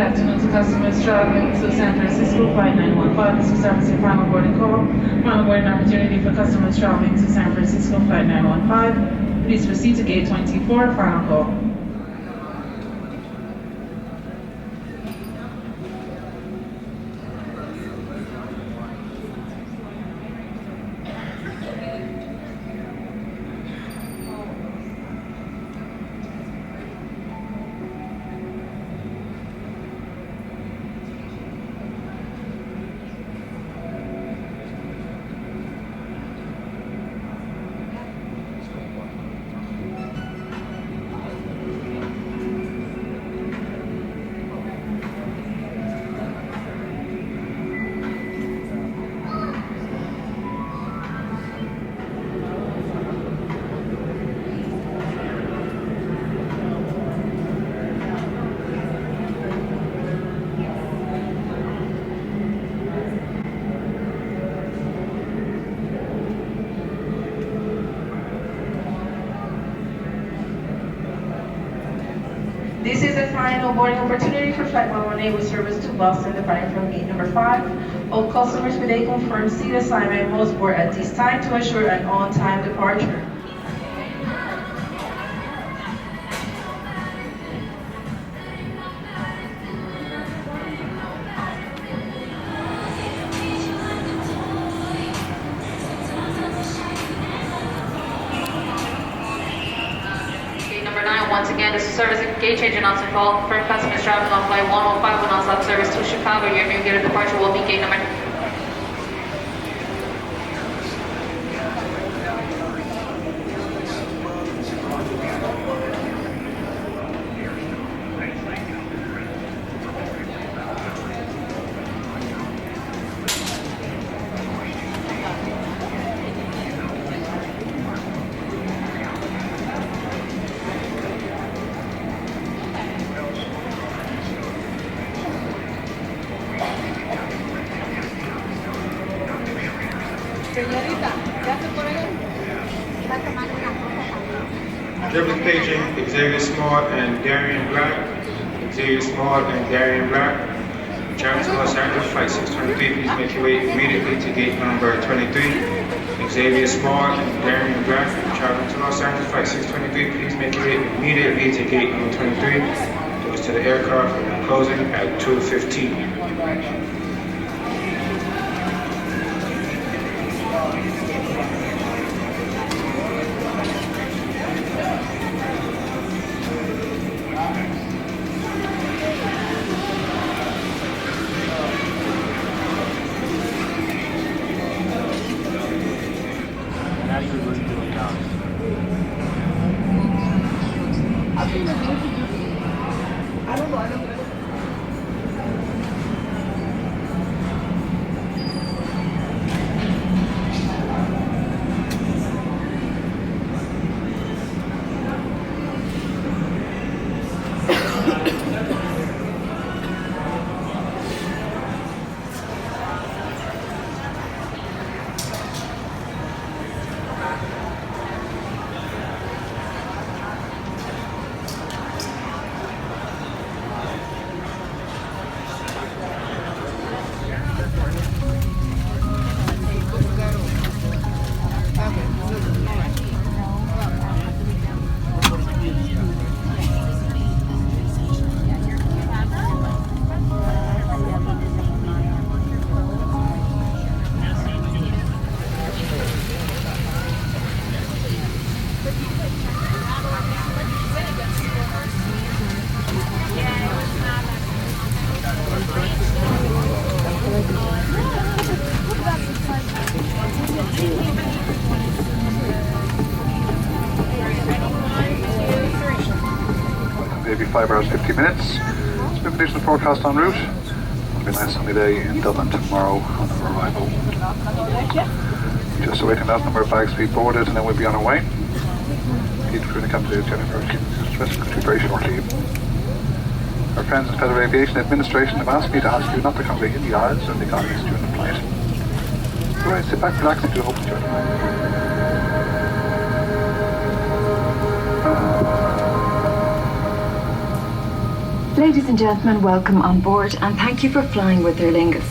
afternoon to customers traveling to San Francisco, flight 915. This will serve as your final boarding call. Final boarding opportunity for customers traveling to San Francisco, flight 915. Please proceed to gate 24, final call. This is the final boarding opportunity for Flight 118 with service to Boston, departing from gate number 5. All customers with a confirmed seat assignment must board at this time to ensure an on-time departure. Once again, this is service gate change announcement call for customers traveling on flight 105 with non-stop service to Chicago. Your new gate of departure will be gate number Dublin paging Xavier Small and Darian Black. Xavier Small and Darian Black. Travel to Los Angeles, flight 623. Please make your way immediately to gate number 23. Xavier Small and Darian Black. Travel to Los Angeles, flight 623. Please make your way immediately to gate number 23. Doors to the aircraft will be closing at 2:15. Maybe 5 hours 50 minutes. It's been condition forecast en route. It'll be a nice sunny day in Dublin tomorrow on our arrival. Just awaiting that number of bags to be boarded and then we'll be on our way. Need to come to Jennifer very shortly. Our friends in Federal Aviation Administration have asked me to ask you not to congregate in the aisles or in the galleries during the flight. Alright, sit back, relax and do hope to enjoy the flight. Ladies and gentlemen, welcome on board and thank you for flying with Aer Lingus.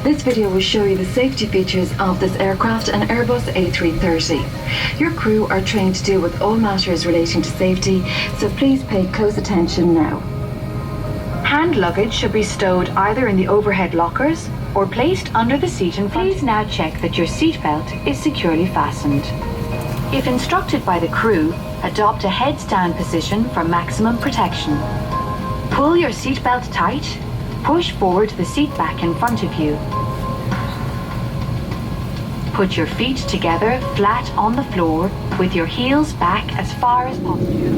This video will show you the safety features of this aircraft, an Airbus A330. Your crew are trained to deal with all matters relating to safety, so please pay close attention now. Hand luggage should be stowed either in the overhead lockers or placed under the seat in front. Please now check that your seatbelt is securely fastened. If instructed by the crew, adopt a headstand position for maximum protection. Pull your seatbelt tight. Push forward the seat back in front of you. Put your feet together flat on the floor with your heels back as far as possible.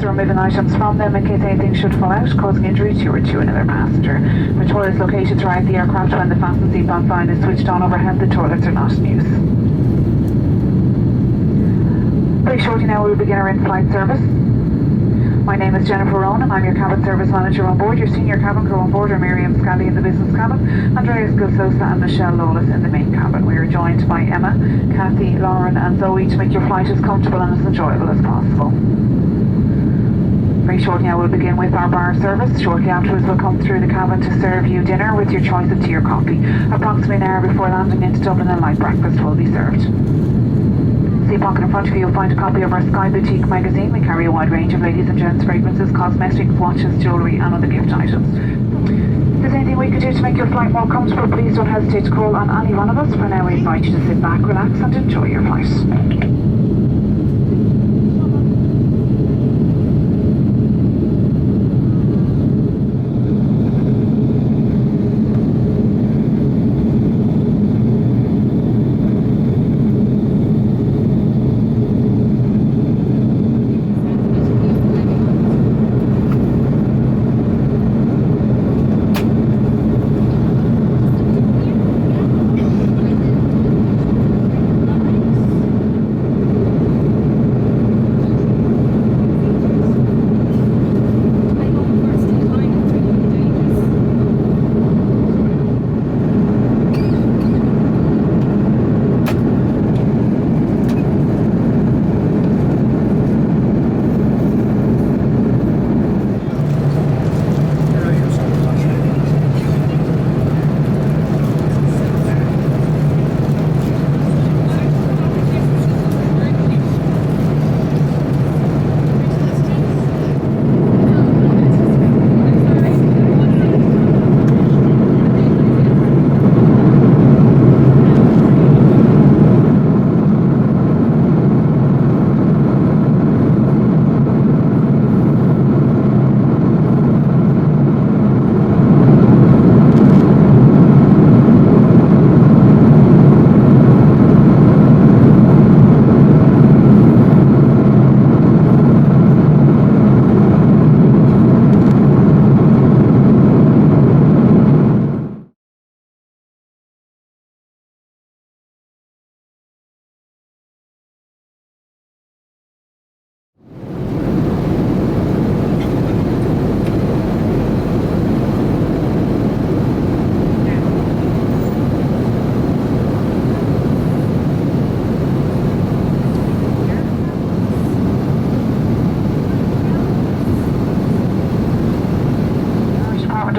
Removing items from them in case anything should fall out, causing injury to you or to another passenger. The toilet is located throughout the aircraft. When the fasten seatbelt sign is switched on overhead, the toilets are not in use. Very shortly now we will begin our in-flight service. My name is Jennifer Ronan. I'm your cabin service manager on board. Your senior cabin crew on board are Miriam Scally in the business cabin, Andreas Gilsosa and Michelle Lawless in the main cabin. We are joined by Emma, Kathy, Lauren and Zoe to make your flight as comfortable and as enjoyable as possible. Very shortly now we'll begin with our bar service. Shortly afterwards we'll come through the cabin to serve you dinner with your choice of tea or coffee. Approximately an hour before landing into Dublin, a light breakfast will be served. privacy pocket in front of you, you'll find a copy of our Sky Boutique magazine. We carry a wide range of ladies and gents fragrances, cosmetics, watches, jewellery and other gift items. If there's anything we could do to make your flight more comfortable, please don't hesitate to call on any one of us. For now, we invite you to sit back, relax and enjoy your flight.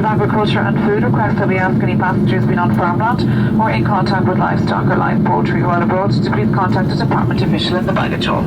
Agriculture and food requests that we ask any passengers being on farmland or in contact with livestock or live poultry while abroad to please contact the department official in the baggage hall.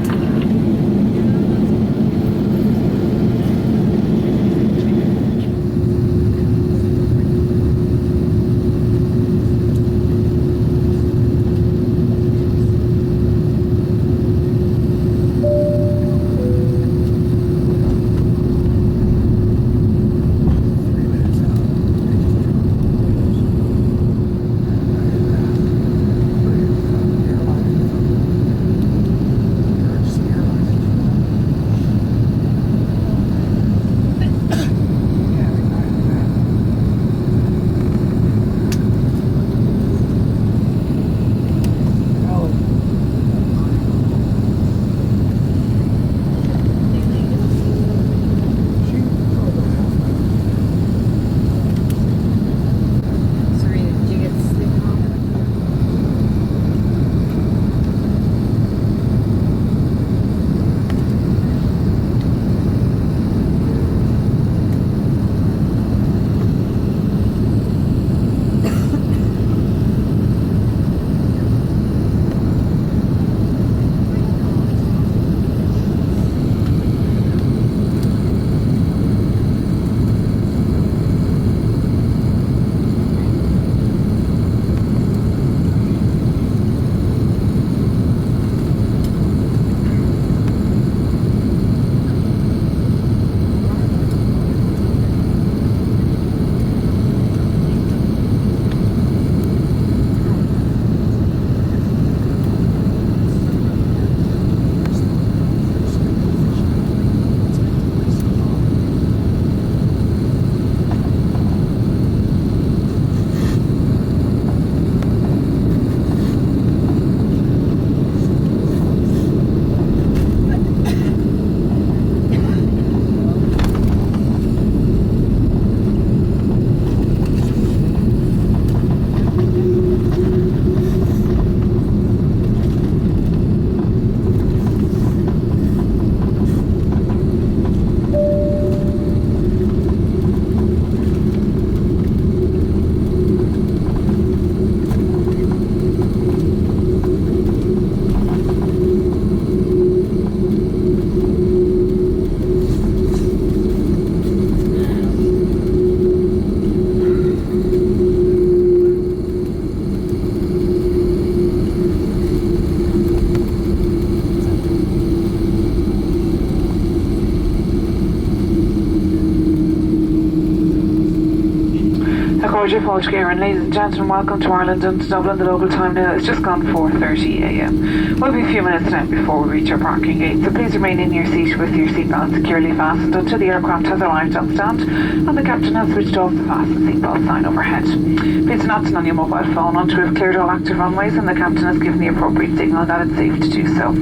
board your fault, Cahir, and ladies and gentlemen, welcome to Ireland and to Dublin. The local time now is just gone 4:30 a.m. We'll be a few minutes now before we reach our parking gate, so please remain in your seat with your seatbelt securely fastened until the aircraft has arrived on stand and the captain has switched off the fasten seatbelt sign overhead. Please do not turn on your mobile phone until we've cleared all active runways and the captain has given the appropriate signal that it's safe to do so.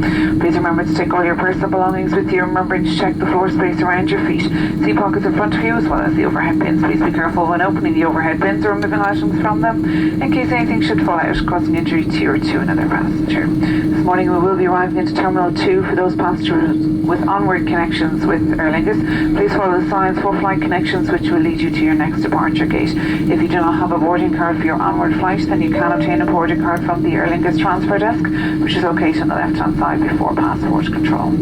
Please remember to take all your personal belongings with you, remembering to check the floor space around your feet. Seat pockets in front of you as well as the overhead bins. Please be careful when opening the overhead bins or removing items from them in case anything should fall out, causing injury to you or to another passenger. This morning we will be arriving into Terminal 2 for those passengers with onward connections with Aer Lingus. Please follow the signs for flight connections which will lead you to your next departure gate. If you do not have a boarding card for your onward flight, then you can obtain a boarding card from the Aer Lingus transfer desk, which is located on the left hand side before passport control.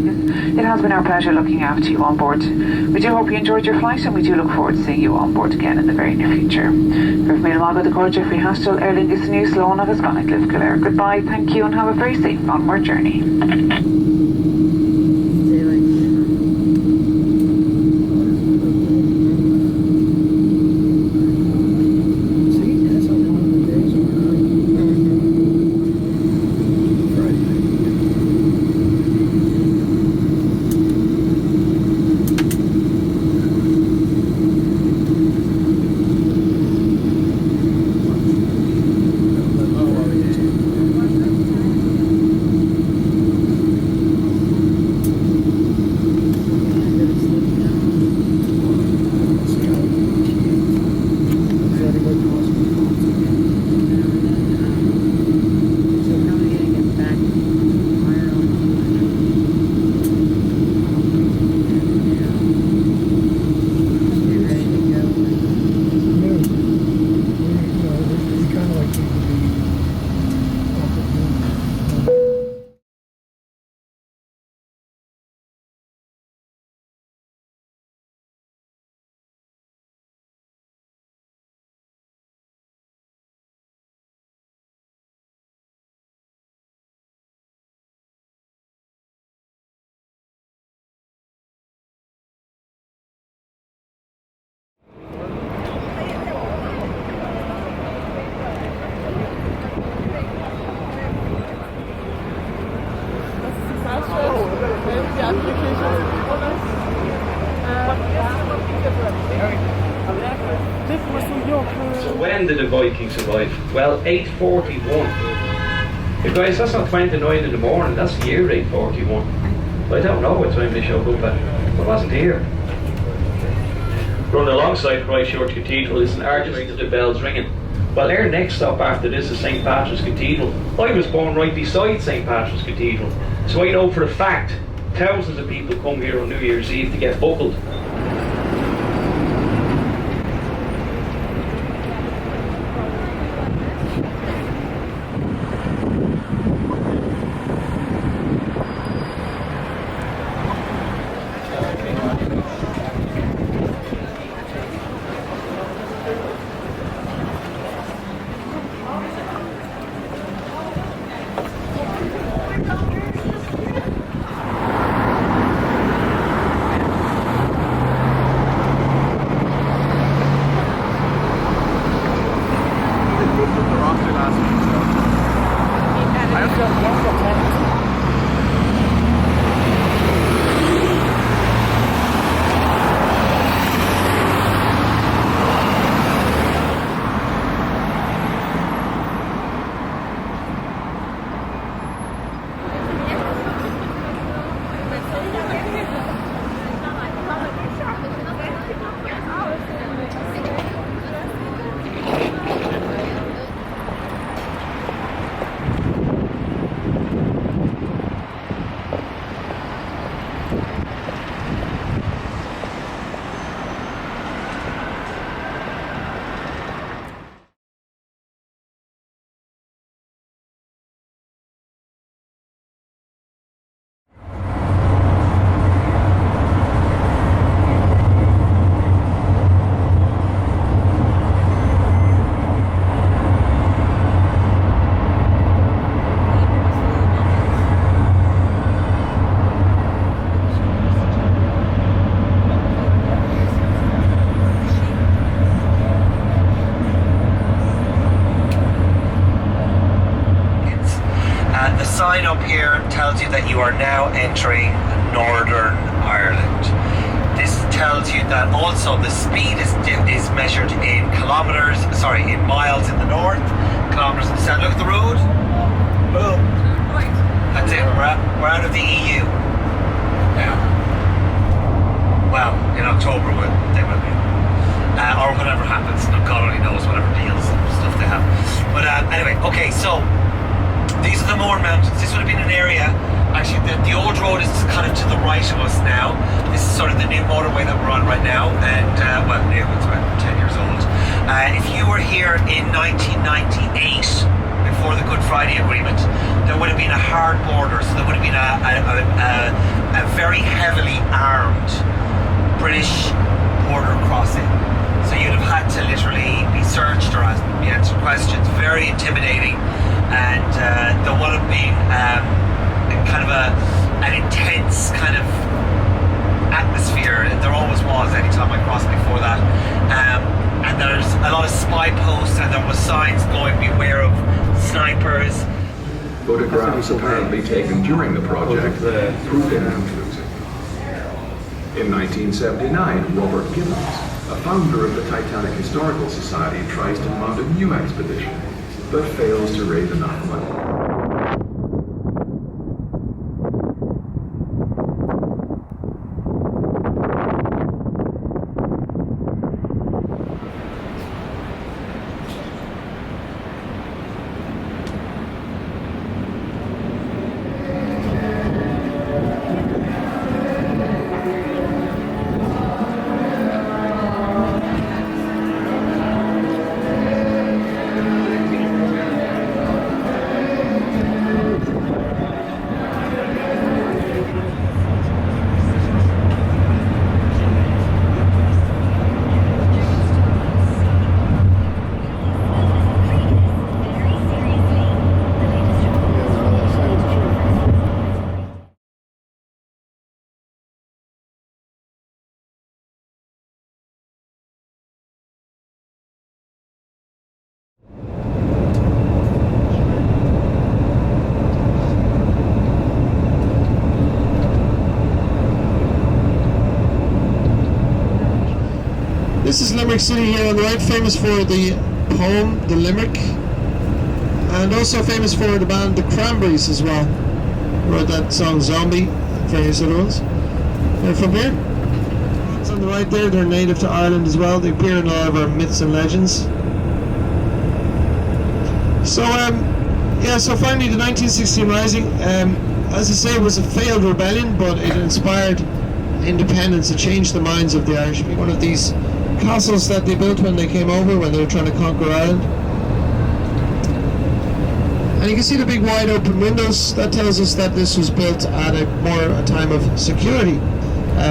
It has been our pleasure looking after you on board. We do hope you enjoyed your flight and we do look forward to seeing you on board again in the very near future. We've made a log of the call Jeffrey Hastel, Aer Lingus News, Sloan of Hispanic Live Cahir. Goodbye, thank you and have a very safe onward journey. So when did the Vikings arrive? Well, 8:41. Hey guys, that's not 20 to 9 in the morning, that's the year 8:41. I don't know what time they showed up at. I wasn't here. Run alongside Christchurch Cathedral is an arch with the bells ringing. Well, our next stop after this is St. Patrick's Cathedral. I was born right beside St. Patrick's Cathedral, so I know for a fact thousands of people come here on New Year's Eve to get buckled. sign up here tells you that you are now entering Northern Ireland. This tells you that also the speed is measured in in miles in the north, kilometres in the south. Look at the road. Boom. That's it. We're out of the EU now. Well, in October they will be. Or whatever happens. God only knows whatever deals and stuff they have. But anyway, okay, so these are the Moher Mountains. This would have been an area, actually the old road is kind of to the right of us now. This is sort of the new motorway that we're on right now, and well, new, it's about 10 years old. If you were here in 1998, before the Good Friday Agreement, there would have been a hard border, so there would have been a very heavily armed British border crossing. So you'd have had to literally be searched or be answered questions. Very intimidating, and there would have been kind of an intense kind of atmosphere. There always was anytime I crossed before that. And there's a lot of spy posts, and there was signs going, beware of snipers. Photographs apparently taken during the project proved inconclusive. In 1979, Robert Gibbons, a founder of the Titanic Historical Society, tries to mount a new expedition, but fails to raise enough money. This is Limerick City here on the right, famous for the poem, The Limerick, and also famous for the band The Cranberries as well. Wrote that song Zombie, various other ones. They're from here. It's on the right there, they're native to Ireland as well. They appear in a lot of our myths and legends. So finally the 1916 Rising, as I say, it was a failed rebellion, but it inspired independence. It changed the minds of the Irish. One of these castles that they built when they came over, when they were trying to conquer Ireland. And you can see the big wide open windows. That tells us that this was built at a time of security.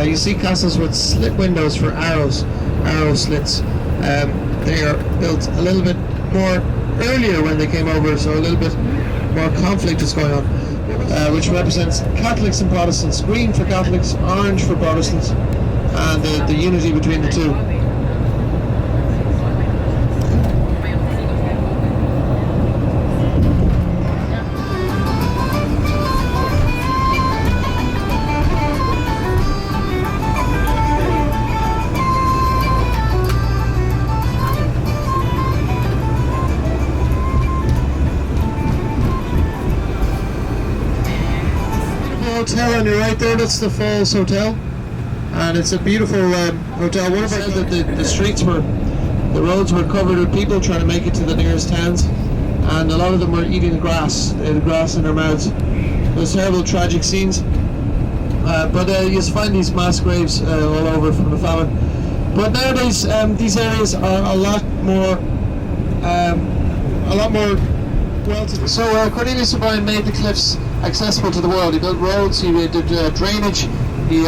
You see castles with slit windows for arrow slits. They are built a little bit more earlier when they came over, so a little bit more conflict is going on, which represents Catholics and Protestants. Green for Catholics, orange for Protestants, and the unity between the two. Hotel on your right there, that's the Falls Hotel, and it's a beautiful hotel. One of our the roads were covered with people trying to make it to the nearest towns, and a lot of them were eating the grass. They had the grass in their mouths. Those terrible, tragic scenes. But you just find these mass graves all over from the famine. But nowadays, these areas are a lot more well-to-do. So Cornelius O'Brien made the cliffs accessible to the world. He built roads, he did drainage, he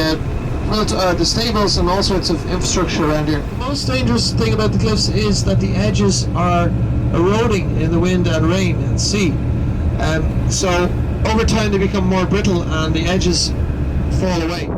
built the stables and all sorts of infrastructure around here. The most dangerous thing about the cliffs is that the edges are eroding in the wind and rain and sea. So over time they become more brittle and the edges fall away.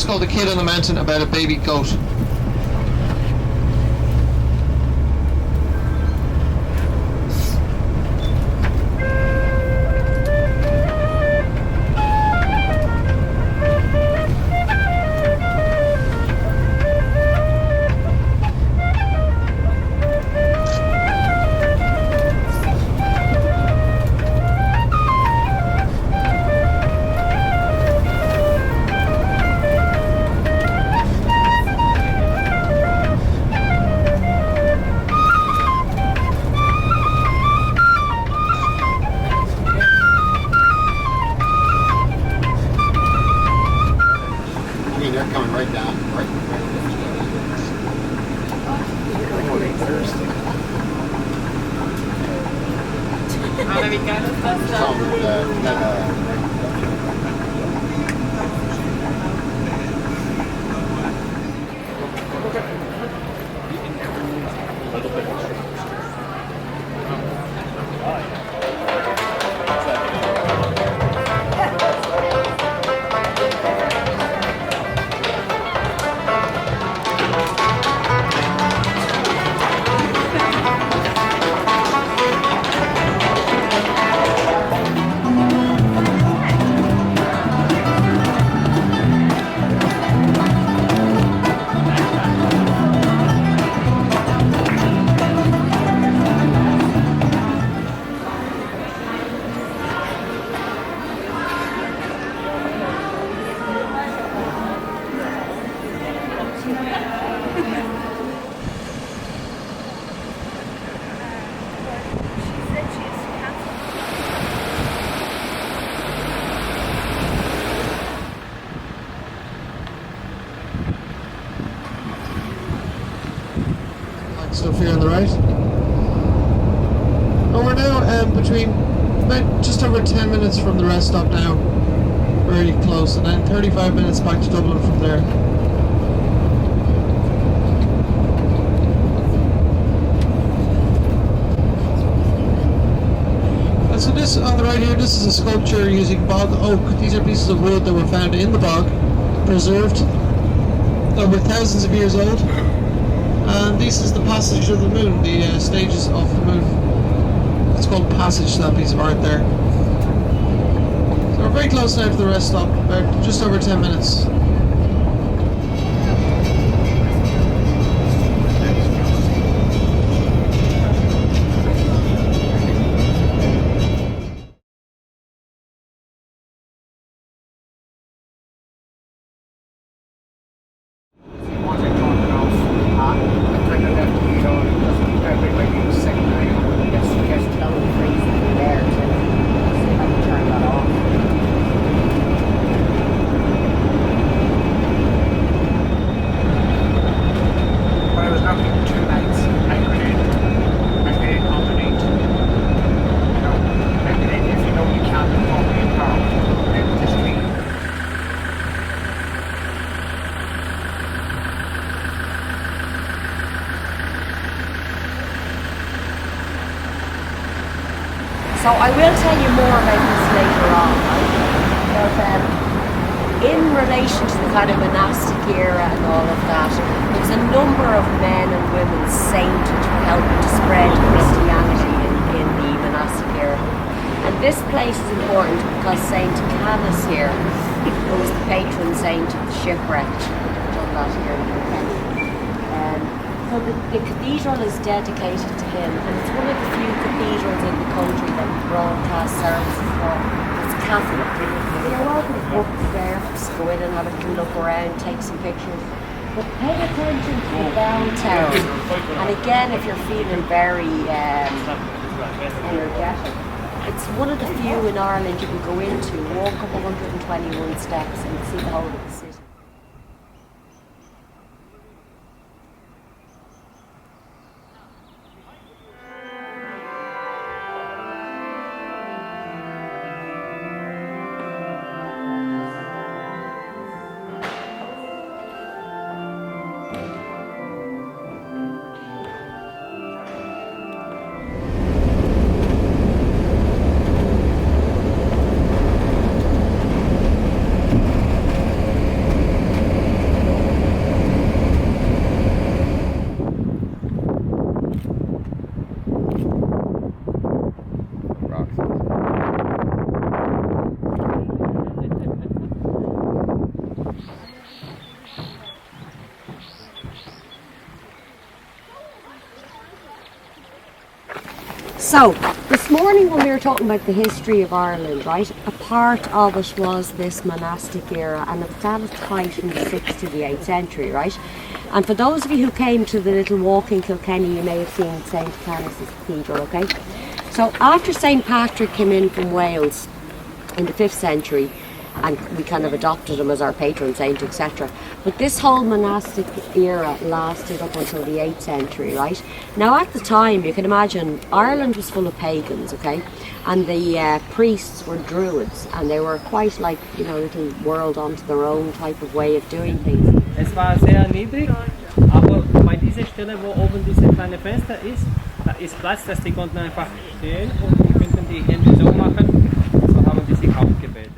called The Kid on the Mountain, about a baby goat. Sophia on the right. And we're now between about just over 10 minutes from the rest stop now. Very close, and then 35 minutes back to Dublin from there. And so this on the right here, this is a sculpture using bog oak. These are pieces of wood that were found in the bog, preserved, over thousands of years old. And this is the passage of the moon, the stages of the moon. It's called Passage, that piece of art there. So we're very close now to the rest stop, about just over 10 minutes. So I will tell you more about this later on, right? But in relation to the kind of monastic era and all of that, there was a number of men and women sainted for helping to spread Christianity in the monastic era. And this place is important because Saint Canis here, who was the patron saint of the shipwrecked, done that here in Kilkenny. So the cathedral is dedicated to him, and it's one of the few cathedrals in the country that broadcast services for. It's Catholic. So you're welcome to walk upstairs, go in and have a little look around, take some pictures. But pay attention to the bell tower. And again, if you're feeling very energetic, it's one of the few in Ireland you can go into, walk up 121 steps and see the whole of the city. So, this morning when we were talking about the history of Ireland, right, a part of it was this monastic era, and it dated height from the 6th to the 8th century, right? And for those of you who came to the little walk in Kilkenny, you may have seen St. Canice's Cathedral, okay? So after St. Patrick came in from Wales in the 5th century, and we kind of adopted him as our patron saint, etc. But this whole monastic era lasted up until the 8th century, right? Now at the time, you can imagine, Ireland was full of pagans, okay? And the priests were druids, and they were quite like, you know, a little world onto their own type of way of doing things. Es war sehr niedrig, aber bei dieser Stelle, wo oben dieses kleine Fenster ist, da ist Platz, dass die konnten einfach stehen und die könnten die Hände so machen, so haben die sich auch gebetet.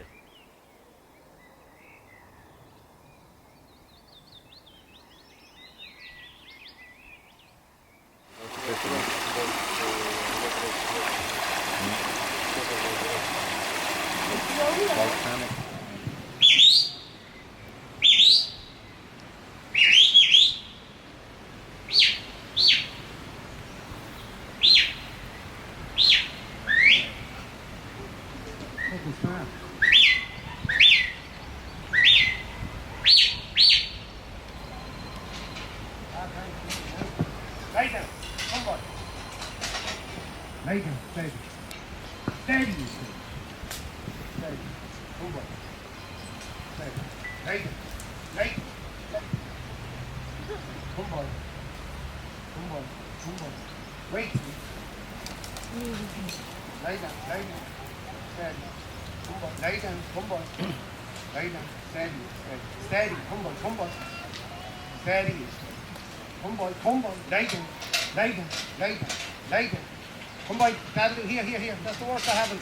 Here. That's the worst that happens.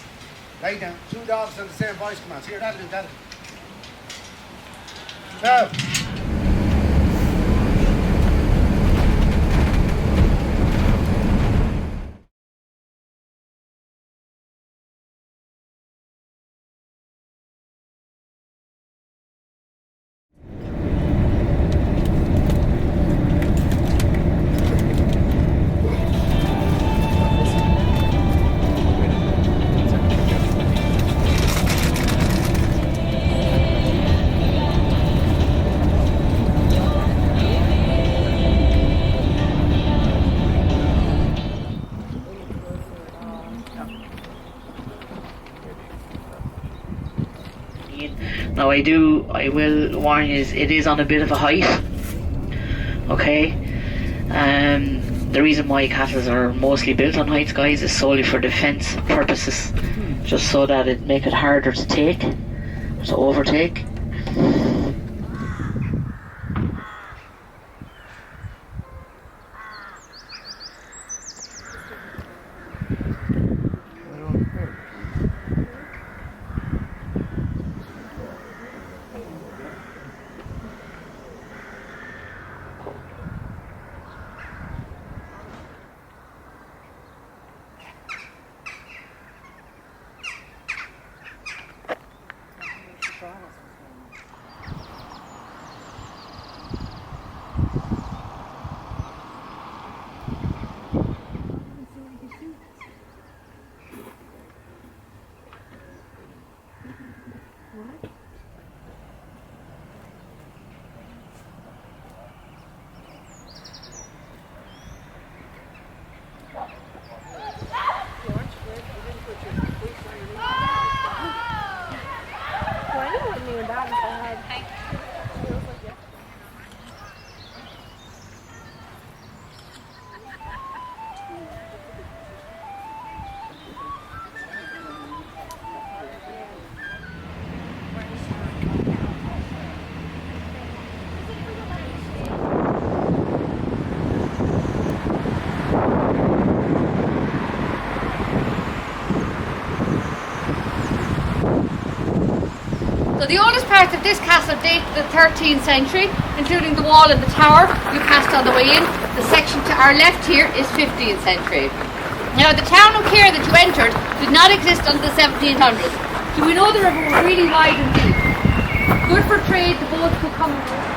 Lay down. Two dogs on the same voice commands. Here, that'll do. Now. Now I will warn you, it is on a bit of a height, okay? The reason why castles are mostly built on heights, guys, is solely for defence purposes, just so that it make it harder to take, to overtake. The oldest parts of this castle date to the 13th century, including the wall and the tower you passed on the way in. The section to our left here is 15th century. Now the town of Cahir that you entered did not exist until the 1700s. So we know the river was really wide and deep. Good for trade, the boats could come and go.